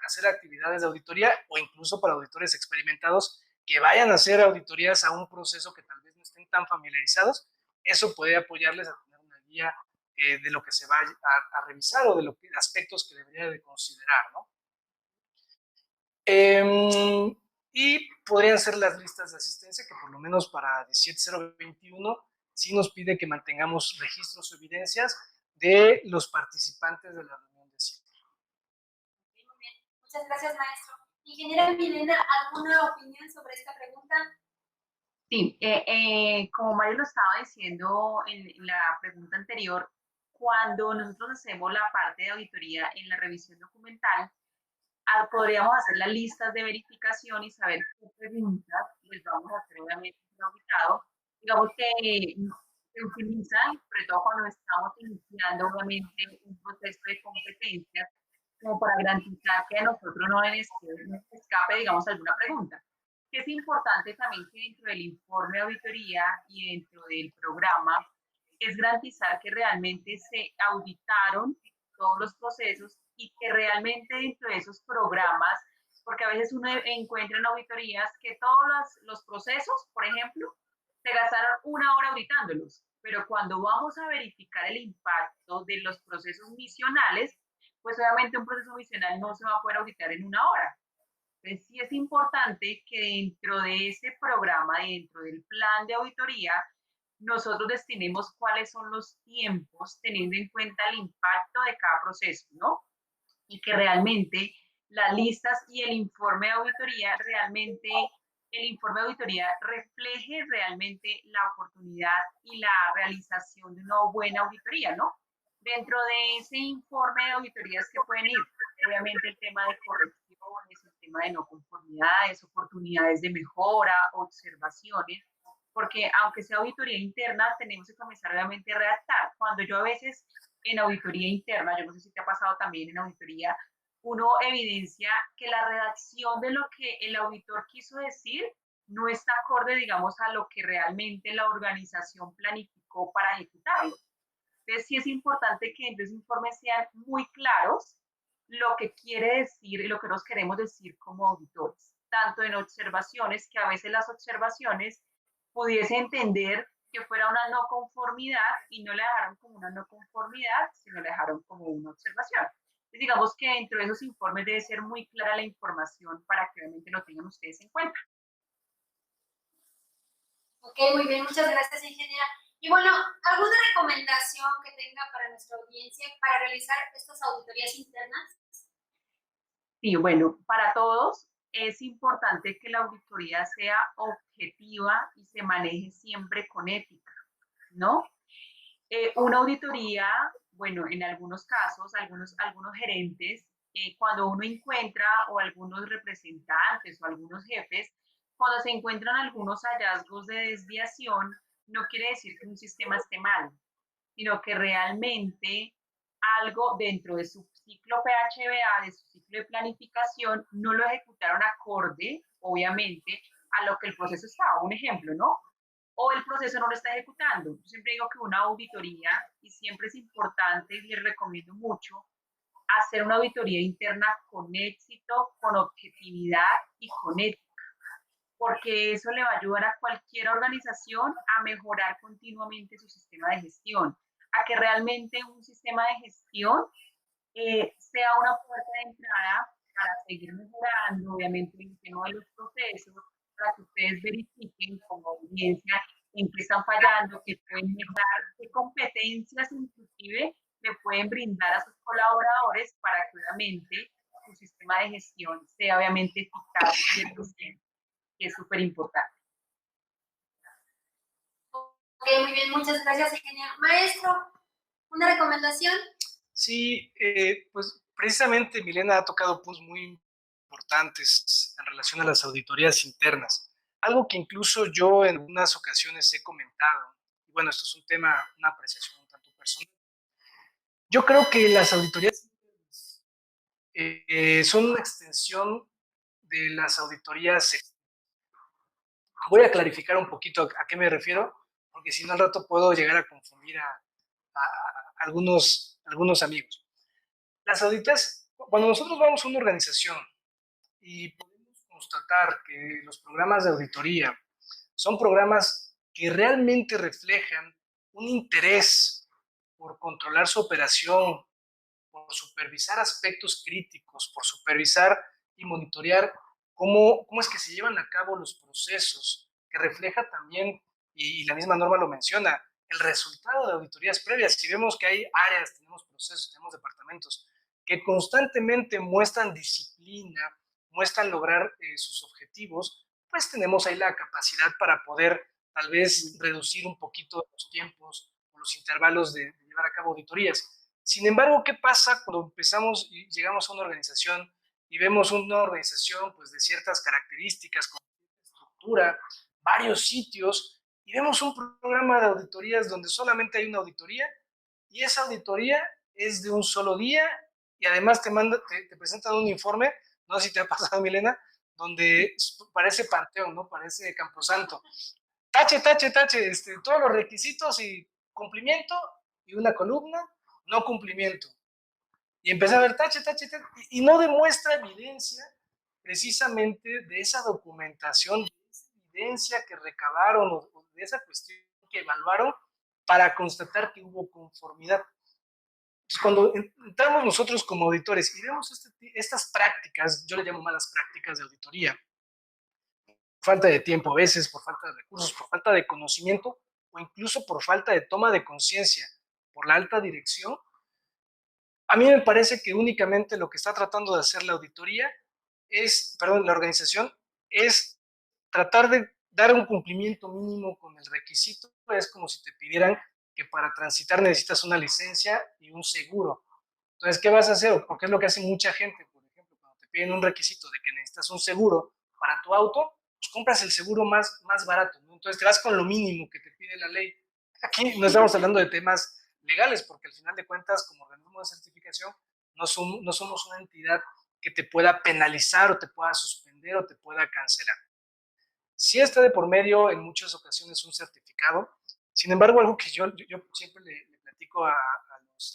a hacer actividades de auditoría o incluso para auditores experimentados que vayan a hacer auditorías a un proceso que tal vez no estén tan familiarizados. Eso puede apoyarles a tener una guía de lo que se va a revisar o de los aspectos que debería de considerar, ¿no? Y podrían ser las listas de asistencia, que por lo menos para 17021 sí nos pide que mantengamos registros o evidencias de los participantes de la reunión de cierre. Muy bien, muchas gracias, maestro. Ingeniera Milena, ¿alguna opinión sobre esta pregunta? Sí, como Mario lo estaba diciendo en la pregunta anterior, cuando nosotros hacemos la parte de auditoría en la revisión documental, podríamos hacer las listas de verificación y saber qué preguntas les vamos a hacer obviamente al auditado. Digamos que se utilizan, sobre todo cuando estamos iniciando obviamente un proceso de competencias, como para garantizar que a nosotros no nos escape, digamos, alguna pregunta. Es importante también que dentro del informe de auditoría y dentro del programa es garantizar que realmente se auditaron todos los procesos y que realmente dentro de esos programas, porque a veces uno encuentra en auditorías que todos los procesos, por ejemplo, se gastaron una hora auditándolos, pero cuando vamos a verificar el impacto de los procesos misionales, pues obviamente un proceso misional no se va a poder auditar en una hora. Entonces sí es importante que dentro de ese programa, dentro del plan de auditoría, nosotros destinemos cuáles son los tiempos teniendo en cuenta el impacto de cada proceso, ¿no? Y que realmente las listas y el informe de auditoría refleje realmente la oportunidad y la realización de una buena auditoría, ¿no? Dentro de ese informe de auditorías que pueden ir, obviamente el tema de correcciones, el tema de no conformidades, oportunidades de mejora, observaciones, porque aunque sea auditoría interna, tenemos que comenzar obviamente a redactar. Cuando yo a veces en auditoría interna, yo no sé si te ha pasado también en auditoría, uno evidencia que la redacción de lo que el auditor quiso decir no está acorde, digamos, a lo que realmente la organización planificó para ejecutarlo. Entonces, sí es importante que en ese informe sean muy claros lo que quiere decir y lo que nos queremos decir como auditores, tanto en observaciones, que a veces las observaciones pudiese entender que fuera una no conformidad y no la dejaron como una no conformidad, sino la dejaron como una observación. Entonces, digamos que dentro de esos informes debe ser muy clara la información para que realmente lo tengan ustedes en cuenta. Ok, muy bien, muchas gracias, ingeniera. Y bueno, ¿alguna recomendación que tenga para nuestra audiencia para realizar estas auditorías internas? Sí, bueno, para todos es importante que la auditoría sea objetiva y se maneje siempre con ética, ¿no? Una auditoría, bueno, en algunos casos, algunos gerentes, cuando uno encuentra o algunos representantes o algunos jefes, cuando se encuentran algunos hallazgos de desviación, no quiere decir que un sistema esté mal, sino que realmente algo dentro de su ciclo PHBA, de su ciclo de planificación, no lo ejecutaron acorde, obviamente, a lo que el proceso estaba. Un ejemplo, ¿no? O el proceso no lo está ejecutando. Yo siempre digo que una auditoría, y siempre es importante y les recomiendo mucho, hacer una auditoría interna con éxito, con objetividad y con ética, porque eso le va a ayudar a cualquier organización a mejorar continuamente su sistema de gestión, a que realmente un sistema de gestión sea una puerta de entrada para seguir mejorando, obviamente, el tema de los procesos, para que ustedes verifiquen como audiencia en qué están fallando, qué pueden mejorar, qué competencias inclusive le pueden brindar a sus colaboradores para que obviamente su sistema de gestión sea obviamente eficaz y eficiente, que es súper importante. Ok, muy bien, muchas gracias, ingeniero. Maestro, ¿una recomendación? Sí, pues precisamente Milena ha tocado puntos muy importantes en relación a las auditorías internas. Algo que incluso yo en algunas ocasiones he comentado, y bueno, esto es un tema, una apreciación un tanto personal. Yo creo que las auditorías internas son una extensión de las auditorías externas. Voy a clarificar un poquito a qué me refiero, porque si no al rato puedo llegar a confundir a algunos amigos. Las auditorías, cuando nosotros vamos a una organización y podemos constatar que los programas de auditoría son programas que realmente reflejan un interés por controlar su operación, por supervisar aspectos críticos, por supervisar y monitorear cómo es que se llevan a cabo los procesos, que refleja también, y la misma norma lo menciona, el resultado de auditorías previas. Si vemos que hay áreas, tenemos procesos, tenemos departamentos que constantemente muestran disciplina, muestran lograr sus objetivos, pues tenemos ahí la capacidad para poder tal vez reducir un poquito los tiempos o los intervalos de llevar a cabo auditorías. Sin embargo, ¿qué pasa cuando empezamos y llegamos a una organización y vemos una organización pues, de ciertas características, con estructura, varios sitios, y vemos un programa de auditorías donde solamente hay una auditoría y esa auditoría es de un solo día y además te presentan un informe, no sé si te ha pasado, Milena, donde parece panteón, ¿no? Parece camposanto. Tache, tache, tache, todos los requisitos y cumplimiento y una columna, no cumplimiento. Y empecé a ver tache, tache, tache, y no demuestra evidencia precisamente de esa documentación, de esa evidencia que recabaron o de esa cuestión que evaluaron para constatar que hubo conformidad. Entonces, cuando entramos nosotros como auditores y vemos estas prácticas, yo le llamo malas prácticas de auditoría, por falta de tiempo a veces, por falta de recursos, por falta de conocimiento o incluso por falta de toma de conciencia por la alta dirección, a mí me parece que únicamente lo que está tratando de hacer la auditoría la organización, es tratar de dar un cumplimiento mínimo con el requisito. Es como si te pidieran que para transitar necesitas una licencia y un seguro. Entonces, ¿qué vas a hacer? Porque es lo que hace mucha gente, por ejemplo, cuando te piden un requisito de que necesitas un seguro para tu auto, pues compras el seguro más barato, ¿no? Entonces te vas con lo mínimo que te pide la ley. Aquí no estamos hablando de temas legales, porque al final de cuentas, como organismo de certificación, no somos una entidad que te pueda penalizar o te pueda suspender o te pueda cancelar. Sí está de por medio en muchas ocasiones un certificado. Sin embargo, algo que yo siempre le platico a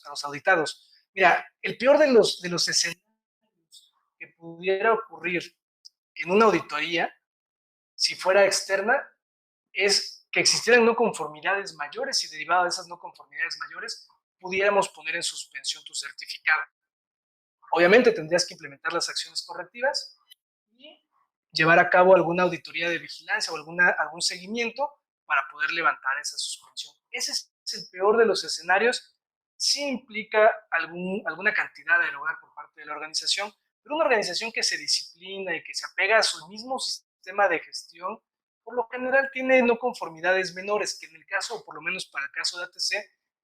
los auditados, mira, el peor de los escenarios que pudiera ocurrir en una auditoría, si fuera externa, es que existieran no conformidades mayores y derivado de esas no conformidades mayores pudiéramos poner en suspensión tu certificado. Obviamente tendrías que implementar las acciones correctivas y llevar a cabo alguna auditoría de vigilancia o algún seguimiento para poder levantar esa suspensión. Ese es el peor de los escenarios. Sí implica alguna cantidad de erogar por parte de la organización, pero una organización que se disciplina y que se apega a su mismo sistema de gestión, por lo general tiene no conformidades menores, que en el caso, o por lo menos para el caso de ATC,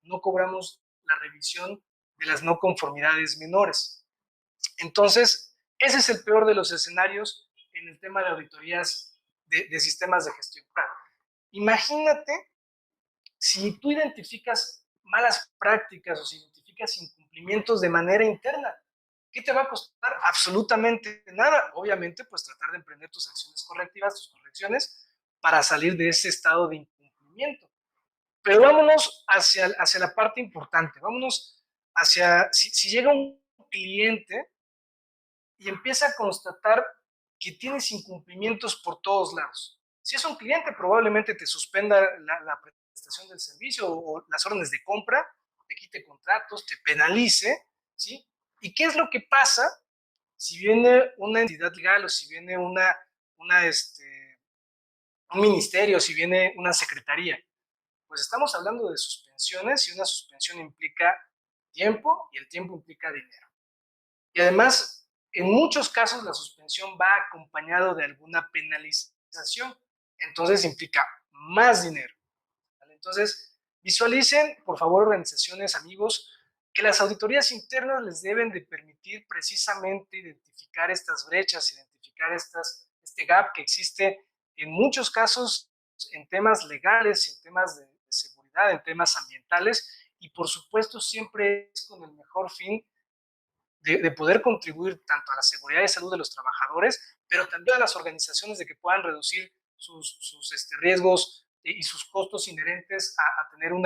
no cobramos la revisión de las no conformidades menores. Entonces, ese es el peor de los escenarios en el tema de auditorías de sistemas de gestión. Imagínate si tú identificas malas prácticas o si identificas incumplimientos de manera interna. ¿Qué te va a costar? Absolutamente nada. Obviamente, pues tratar de emprender tus acciones correctivas, tus correcciones, para salir de ese estado de incumplimiento. Pero vámonos hacia la parte importante. Vámonos hacia, si llega un cliente y empieza a constatar que tienes incumplimientos por todos lados. Si es un cliente, probablemente te suspenda la prestación del servicio o las órdenes de compra, te quite contratos, te penalice, ¿sí? ¿Y qué es lo que pasa si viene una entidad legal o si viene un ministerio, si viene una secretaría? Pues estamos hablando de suspensiones y una suspensión implica tiempo y el tiempo implica dinero. Y además, en muchos casos la suspensión va acompañado de alguna penalización, entonces implica más dinero. ¿Vale? Entonces, visualicen, por favor, organizaciones, amigos, que las auditorías internas les deben de permitir precisamente identificar estas brechas, identificar este gap que existe en muchos casos en temas legales, en temas de seguridad, en temas ambientales, y por supuesto siempre es con el mejor fin de poder contribuir tanto a la seguridad y salud de los trabajadores, pero también a las organizaciones de que puedan reducir sus riesgos y sus costos inherentes a tener un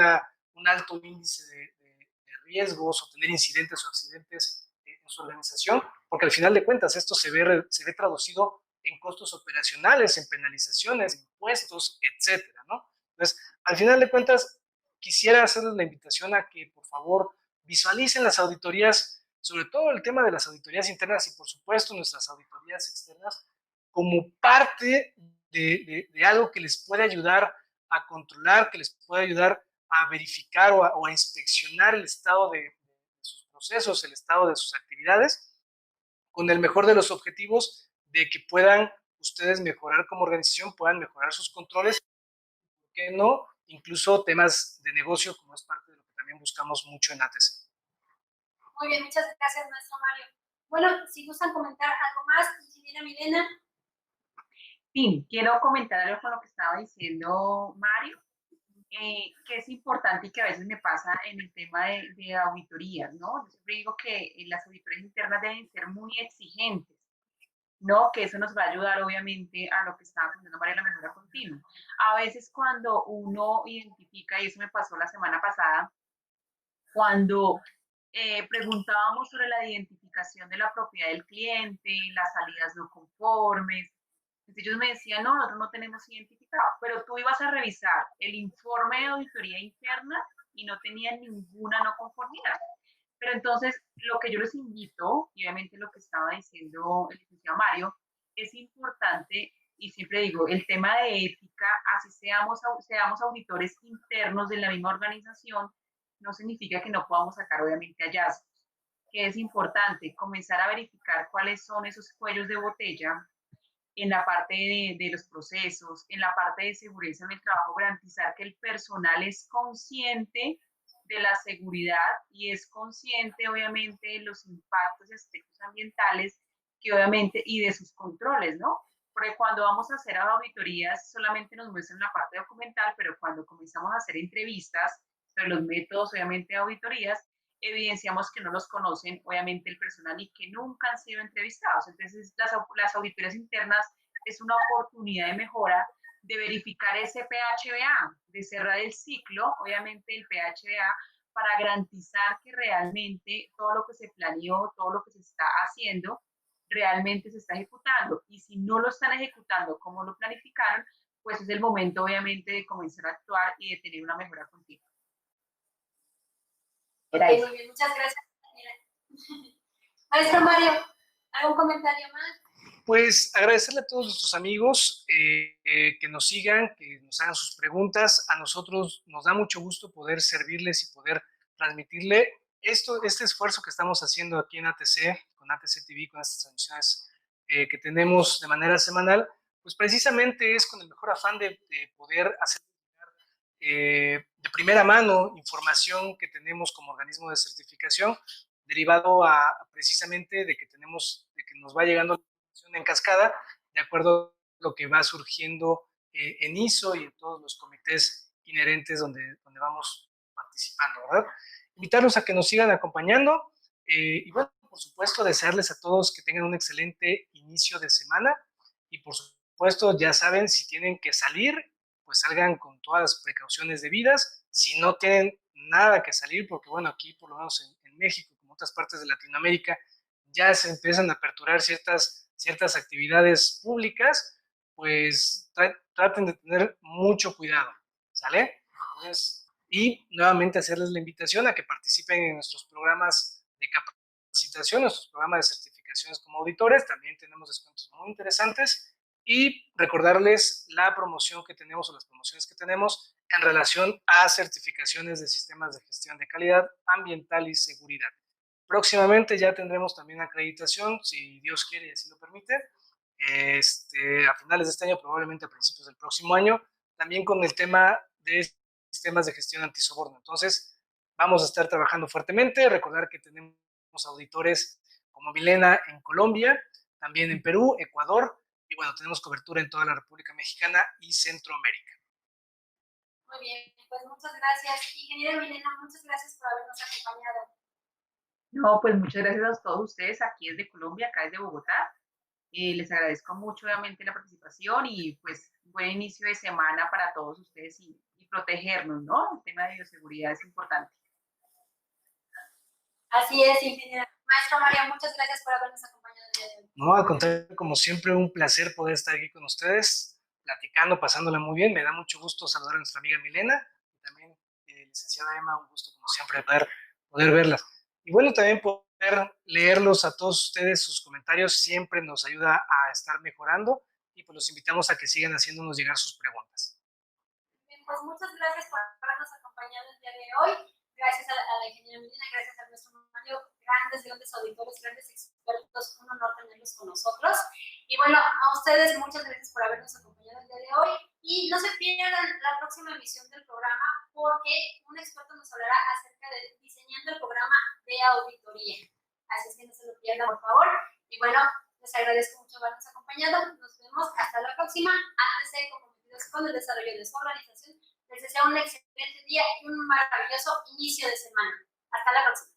alto índice de riesgos o tener incidentes o accidentes en su organización, porque al final de cuentas esto se ve traducido en costos operacionales, en penalizaciones, impuestos, etcétera, ¿no? Entonces, al final de cuentas, quisiera hacerles la invitación a que, por favor, visualicen las auditorías, sobre todo el tema de las auditorías internas y por supuesto nuestras auditorías externas, como parte de algo que les puede ayudar a controlar, que les puede ayudar a verificar o a inspeccionar el estado de sus procesos, el estado de sus actividades, con el mejor de los objetivos de que puedan ustedes mejorar como organización, puedan mejorar sus controles, ¿por qué no? Incluso temas de negocio, como es parte de lo que también buscamos mucho en ATC. Muy bien, muchas gracias, maestro Mario. Bueno, si gustan comentar algo más, ingeniera Milena. Sí, quiero comentar algo con lo que estaba diciendo Mario, que es importante y que a veces me pasa en el tema de auditorías, ¿no? Yo siempre digo que las auditorías internas deben ser muy exigentes, ¿no? Que eso nos va a ayudar, obviamente, a lo que estaba comentando María, la mejora continua. A veces cuando uno identifica, y eso me pasó la semana pasada, cuando preguntábamos sobre la identificación de la propiedad del cliente, las salidas no conformes. Entonces ellos me decían, no, nosotros no tenemos identificado, pero tú ibas a revisar el informe de auditoría interna y no tenían ninguna no conformidad. Pero entonces, lo que yo les invito, y obviamente lo que estaba diciendo el licenciado Mario, es importante, y siempre digo, el tema de ética, así seamos auditores internos de la misma organización, no significa que no podamos sacar obviamente hallazgos, que es importante comenzar a verificar cuáles son esos cuellos de botella en la parte de los procesos, en la parte de seguridad en el trabajo, garantizar que el personal es consciente de la seguridad y es consciente obviamente de los impactos y aspectos ambientales que obviamente y de sus controles, ¿no? Porque cuando vamos a hacer auditorías solamente nos muestran la parte documental, pero cuando comenzamos a hacer entrevistas sobre los métodos obviamente de auditorías, evidenciamos que no los conocen obviamente el personal y que nunca han sido entrevistados. Entonces las auditorías internas es una oportunidad de mejora, de verificar ese PHBA, de cerrar el ciclo, obviamente el PHBA, para garantizar que realmente todo lo que se planeó, todo lo que se está haciendo, realmente se está ejecutando. Y si no lo están ejecutando como lo planificaron, pues es el momento obviamente de comenzar a actuar y de tener una mejora continua. Era Okay, eso. muy bien, muchas gracias. Maestro Mario, ¿algún comentario más? Pues agradecerle a todos nuestros amigos que nos sigan, que nos hagan sus preguntas. A nosotros nos da mucho gusto poder servirles y poder transmitirle este esfuerzo que estamos haciendo aquí en ATC, con ATC TV, con estas transmisiones que tenemos de manera semanal, pues precisamente es con el mejor afán de poder hacer de primera mano información que tenemos como organismo de certificación, derivado precisamente de que nos va llegando información en cascada, de acuerdo a lo que va surgiendo en ISO y en todos los comités inherentes donde vamos participando, ¿verdad? Invitarlos a que nos sigan acompañando y bueno, por supuesto, desearles a todos que tengan un excelente inicio de semana y por supuesto, ya saben, si tienen que salir, pues salgan con todas las precauciones debidas. Si no tienen nada que salir, porque bueno, aquí por lo menos en México, como otras partes de Latinoamérica, ya se empiezan a aperturar ciertas actividades públicas, pues traten de tener mucho cuidado, ¿sale? Entonces, y nuevamente hacerles la invitación a que participen en nuestros programas de capacitación, nuestros programas de certificaciones como auditores. También tenemos descuentos muy interesantes y recordarles la promoción que tenemos o las promociones que tenemos en relación a certificaciones de sistemas de gestión de calidad ambiental y seguridad. Próximamente ya tendremos también acreditación, si Dios quiere y así lo permite, a finales de este año, probablemente a principios del próximo año, también con el tema de sistemas de gestión antisoborno. Entonces, vamos a estar trabajando fuertemente. Recordar que tenemos auditores como Milena en Colombia, también en Perú, Ecuador, y bueno, tenemos cobertura en toda la República Mexicana y Centroamérica. Muy bien, pues muchas gracias. Ingeniera Milena, muchas gracias por habernos acompañado. No, pues muchas gracias a todos ustedes. Aquí desde Colombia, acá desde Bogotá. Les agradezco mucho obviamente la participación y pues buen inicio de semana para todos ustedes y protegernos, ¿no? El tema de bioseguridad es importante. Así es, ingeniera. Maestro Mario, muchas gracias por habernos acompañado el día de hoy. No, al contrario, como siempre, un placer poder estar aquí con ustedes, platicando, pasándola muy bien. Me da mucho gusto saludar a nuestra amiga Milena y también licenciada Emma, un gusto como siempre poder verlas. Y bueno, también poder leerlos a todos ustedes, sus comentarios siempre nos ayuda a estar mejorando y pues los invitamos a que sigan haciéndonos llegar sus preguntas. Bien, pues muchas gracias por habernos acompañado el día de hoy. Gracias a la ingeniera Milena, gracias a nuestro Mario, grandes auditores, grandes expertos, un honor tenerlos con nosotros. Y bueno, a ustedes muchas gracias por habernos acompañado el día de hoy. Y no se pierdan la próxima emisión del programa porque un experto nos hablará acerca de diseñando el programa de auditoría. Así es que no se lo pierdan, por favor. Y bueno, les agradezco mucho habernos acompañado. Nos vemos hasta la próxima. ATC comprometidos con el desarrollo de su organización. Les deseo un excelente día y un maravilloso inicio de semana. Hasta la próxima.